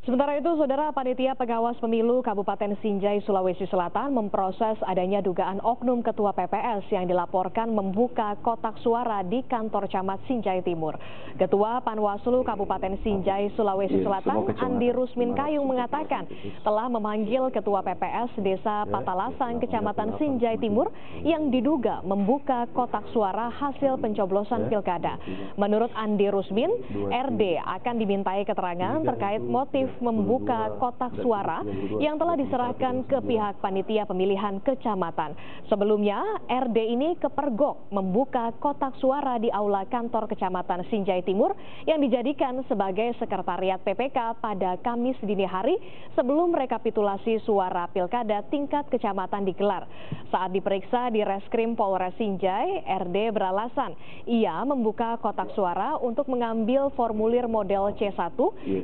Sementara itu, Saudara, Panitia Pengawas Pemilu Kabupaten Sinjai, Sulawesi Selatan memproses adanya dugaan oknum Ketua PPS yang dilaporkan membuka kotak suara di kantor Camat Sinjai Timur. Ketua Panwaslu Kabupaten Sinjai, Sulawesi Selatan, Andi Rusmin Kayung mengatakan telah memanggil Ketua PPS Desa Patalasang, Kecamatan Sinjai Timur yang diduga membuka kotak suara hasil pencoblosan pilkada. Menurut Andi Rusmin, RD akan dimintai keterangan terkait motif membuka kotak suara yang telah diserahkan ke pihak panitia pemilihan kecamatan. Sebelumnya, RD ini kepergok membuka kotak suara di aula kantor kecamatan Sinjai Timur yang dijadikan sebagai sekretariat PPK pada Kamis dini hari sebelum rekapitulasi suara pilkada tingkat kecamatan digelar. Saat diperiksa di Reskrim Polres Sinjai, RD beralasan ia membuka kotak suara untuk mengambil formulir model C1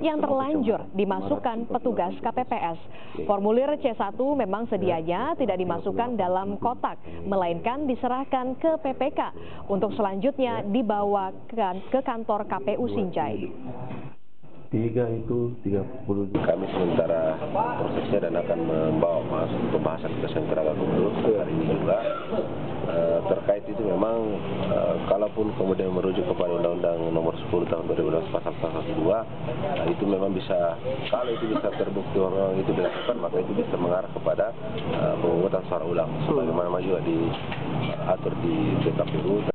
yang terlanjur dimasukkan petugas KPPS. Formulir C1 memang sedianya tidak dimasukkan dalam kotak, melainkan diserahkan ke PPK untuk selanjutnya dibawa ke kantor KPU Sinjai. 30. Kami sementara prosesnya dan akan membawa masuk pembahasan ke Sentraga Gubernur hari ini juga. Terkait itu memang kalaupun kemudian merujuk kepada Undang-Undang Nomor 10 Tahun 2012 Pasal 2, itu memang bisa, kalau itu bisa terbukti bahwa itu dilakukan, maka itu bisa mengarah kepada pemungutan suara ulang sebagaimana juga diatur di PKPU.